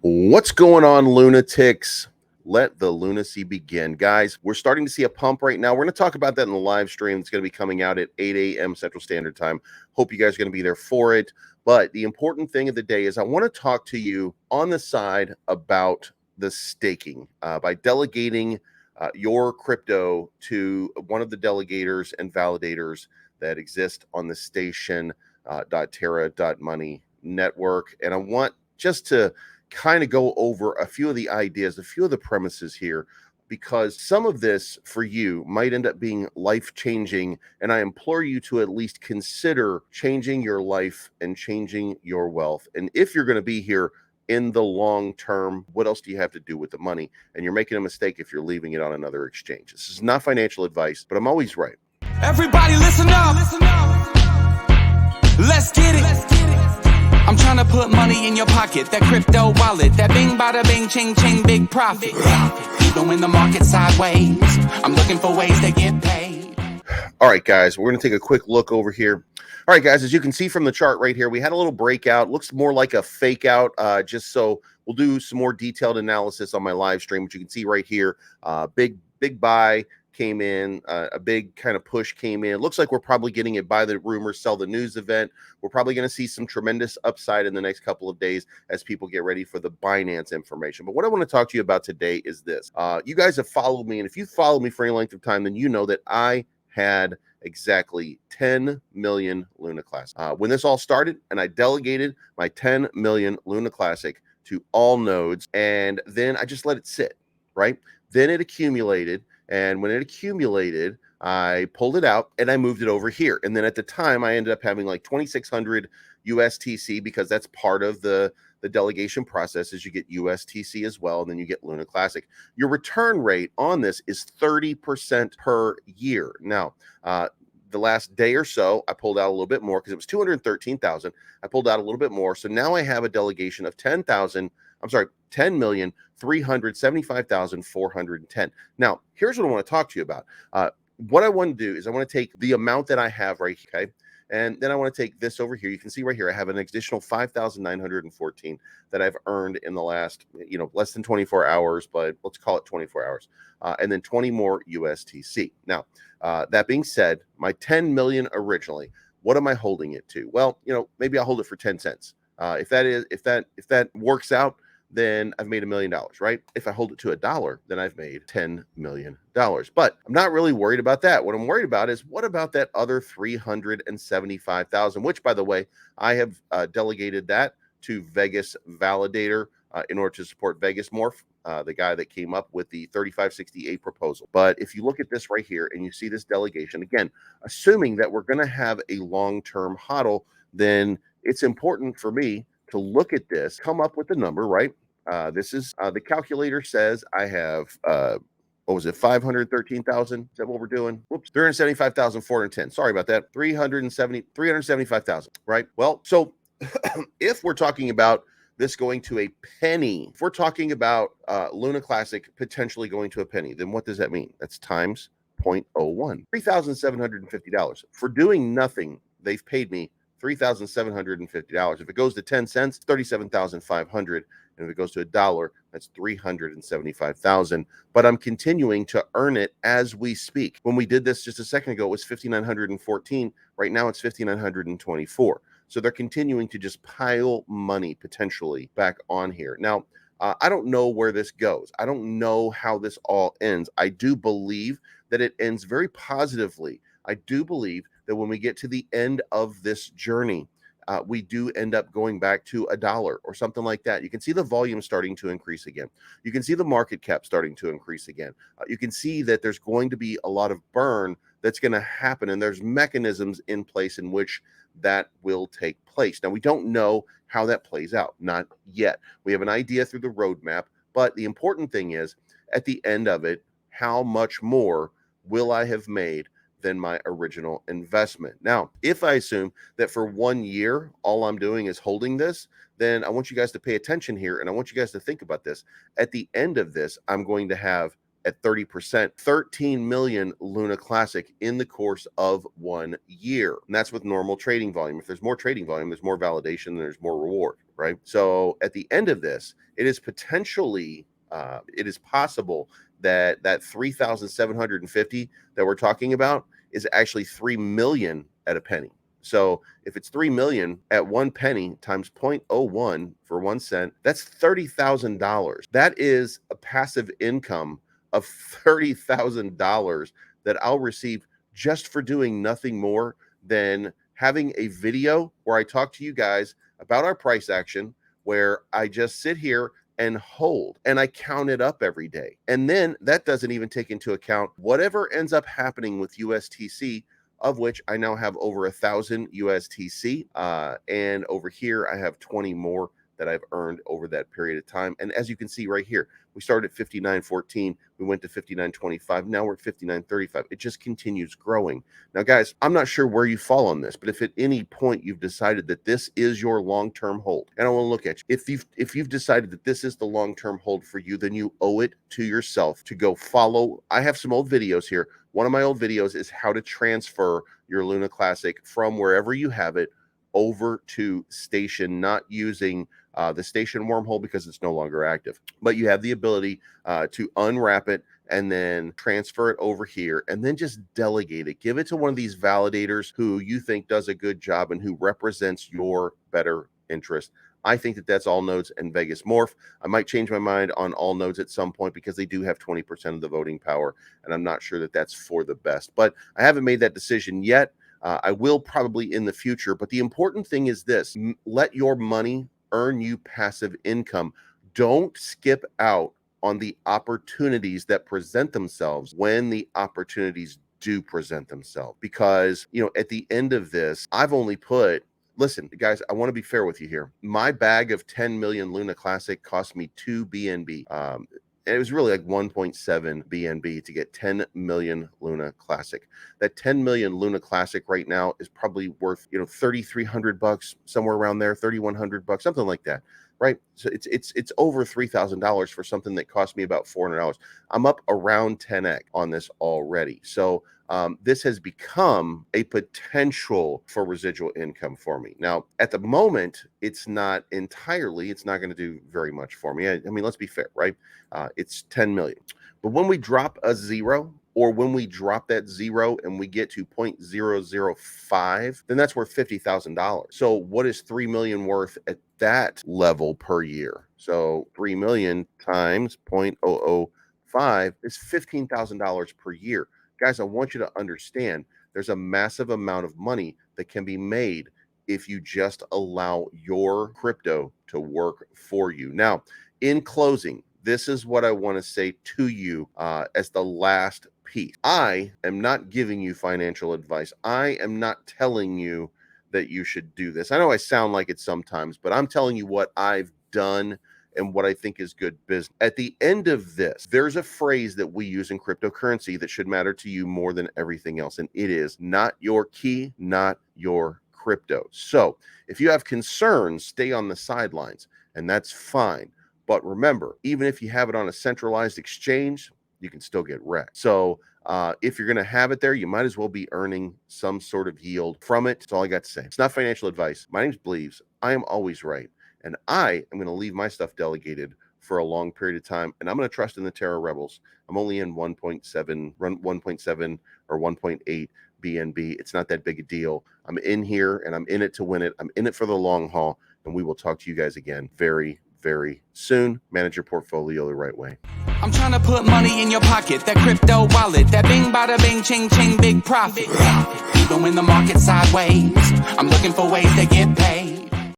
What's going on, lunatics? Let the lunacy begin. Guys, we're starting to see a pump right now. We're going to talk about that in the live stream. It's going to be coming out at 8 a.m. Central Standard Time. Hope you guys are going to be there for it. But the important thing of the day is I want to talk to you on the side about the staking by delegating your crypto to one of the delegators and validators that exist on the station .terra.money network. And I want just to kind of go over a few of the ideas, a few of the premises here, because some of this for you might end up being life-changing, and I implore you to at least consider changing your life and changing your wealth. And if you're going to be here in the long term, what else do you have to do with the money? And you're making a mistake if you're leaving it on another exchange. This is not financial advice, but I'm always right. Everybody listen up. Let's get it. I'm trying to put money in your pocket, that crypto wallet, that bing bada bing ching ching big profit. Even when the market's sideways, I'm looking for ways to get paid. All right, guys, we're going to take a quick look over here. All right, guys, as you can see from the chart right here, we had a little breakout. Looks more like a fake out, just so we'll do some more detailed analysis on my live stream, which you can see right here. Big buy came in, a big kind of push came in. Looks like we're probably getting it buy the rumor, sell the news event. We're probably going to see some tremendous upside in the next couple of days as people get ready for the Binance information. But what I want to talk to you about today is this. You guys have followed me, and if you followed me for any length of time, then you know that I had exactly 10 million Luna Classic. When this all started, and I delegated my 10 million Luna Classic to all nodes, and then I just let it sit, right? Then it accumulated. And when it accumulated, I pulled it out and I moved it over here. And then at the time, I ended up having like 2,600 USTC because that's part of the delegation process is you get USTC as well, and then you get Luna Classic. Your return rate on this is 30% per year. Now, the last day or so, I pulled out a little bit more because it was 213,000. I pulled out a little bit more. So now I have a delegation of 10,375,410. Now, here's what I want to talk to you about. What I want to do is I want to take the amount that I have right here, okay? And then I want to take this over here. You can see right here, I have an additional 5,914 that I've earned in the last, less than 24 hours, but let's call it 24 hours. And then 20 more USTC. Now, that being said, my 10 million originally, what am I holding it to? Well, maybe I'll hold it for 10 cents. If that works out, then I've made $1 million, right? If I hold it to $1, then I've made $10 million. But I'm not really worried about that. What I'm worried about is what about that other 375,000, which, by the way, I have delegated that to Vegas Validator in order to support Vegas Morph, the guy that came up with the 3568 proposal. But if you look at this right here and you see this delegation, again, assuming that we're going to have a long-term hodl, then it's important for me to look at this, come up with the number, right? This is the calculator says I have, 513,000? Is that what we're doing? Whoops, 375,410. Sorry about that. 375,000, right? Well, so if we're talking about this going to a penny, if we're talking about Luna Classic potentially going to a penny, then what does that mean? That's times 0.01, $3,750. For doing nothing, they've paid me $3,750. If it goes to 10 cents, $37,500. And if it goes to $1, that's $375,000. But I'm continuing to earn it as we speak. When we did this just a second ago, it was 5,914. Right now it's 5,924. So they're continuing to just pile money potentially back on here. Now, I don't know where this goes. I don't know how this all ends. I do believe that it ends very positively. I do believe that when we get to the end of this journey, we do end up going back to $1 or something like that. You can see the volume starting to increase again. You can see the market cap starting to increase again. You can see that there's going to be a lot of burn that's going to happen, and there's mechanisms in place in which that will take place. Now, we don't know how that plays out, not yet. We have an idea through the roadmap, but the important thing is, at the end of it, how much more will I have made than my original investment? Now, if I assume that for 1 year, all I'm doing is holding this, then I want you guys to pay attention here, and I want you guys to think about this. At the end of this, I'm going to have at 30%, 13 million Luna Classic in the course of 1 year. And that's with normal trading volume. If there's more trading volume, there's more validation, there's more reward, right? So at the end of this, it is potentially, it is possible that that 3,750 that we're talking about is actually 3 million at a penny. So if it's 3 million at 1 penny times 0.01 for 1 cent, that's $30,000. That is a passive income of $30,000 that I'll receive just for doing nothing more than having a video where I talk to you guys about our price action, where I just sit here and hold and I count it up every day. And then that doesn't even take into account whatever ends up happening with USTC, of which I now have over 1,000 USTC. And over here, I have 20 more that I've earned over that period of time. And as you can see right here, we started at 59.14, we went to 59.25, now we're at 59.35. It just continues growing. Now, guys, I'm not sure where you fall on this, but if at any point you've decided that this is your long-term hold, and I want to look at you, if you've decided that this is the long-term hold for you, then you owe it to yourself to go follow. I have some old videos here. One of my old videos is how to transfer your Luna Classic from wherever you have it over to Station, not using the Station wormhole because it's no longer active. But you have the ability to unwrap it and then transfer it over here and then just delegate it. Give it to one of these validators who you think does a good job and who represents your better interest. I think that that's all nodes and Vegas Morph. I might change my mind on all nodes at some point because they do have 20% of the voting power, and I'm not sure that that's for the best. But I haven't made that decision yet. I will probably in the future. But the important thing is this: let your money earn you passive income. Don't skip out on the opportunities that present themselves when the opportunities do present themselves. Because, you know, at the end of this, I've only put, listen, guys, I want to be fair with you here. My bag of 10 million Luna Classic cost me 2 BNB. And it was really like 1.7 BNB to get 10 million Luna Classic. That 10 million Luna Classic right now is probably worth, you know, $3,300, somewhere around there, $3,100, something like that, right? So it's over $3,000 for something that cost me about $400. I'm up around 10x on this already. So this has become a potential for residual income for me. Now, at the moment, it's not going to do very much for me. I mean, let's be fair, right? It's 10 million. But when we drop a zero, or when we drop that zero and we get to 0.005, then that's worth $50,000. So what is 3 million worth at that level per year? So 3 million times 0.005 is $15,000 per year. Guys, I want you to understand there's a massive amount of money that can be made if you just allow your crypto to work for you. Now, in closing, this is what I want to say to you as the last piece. I am not giving you financial advice. I am not telling you that you should do this. I know I sound like it sometimes, but I'm telling you what I've done and what I think is good business. At the end of this, there's a phrase that we use in cryptocurrency that should matter to you more than everything else, and it is not your key, not your crypto. So if you have concerns, stay on the sidelines, and that's fine. But remember, even if you have it on a centralized exchange, you can still get wrecked. So if you're going to have it there, you might as well be earning some sort of yield from it. That's all I got to say. It's not financial advice. My name's Bleaves. I am always right. And I am going to leave my stuff delegated for a long period of time. And I'm going to trust in the Terra Rebels. I'm only in 1.7 or 1.8 BNB. It's not that big a deal. I'm in here and I'm in it to win it. I'm in it for the long haul. And we will talk to you guys again very, very soon. Manage your portfolio the right way. I'm trying to put money in your pocket, that crypto wallet, that bing bada bing ching ching big profit. Even when the market's sideways, I'm looking for ways to get paid.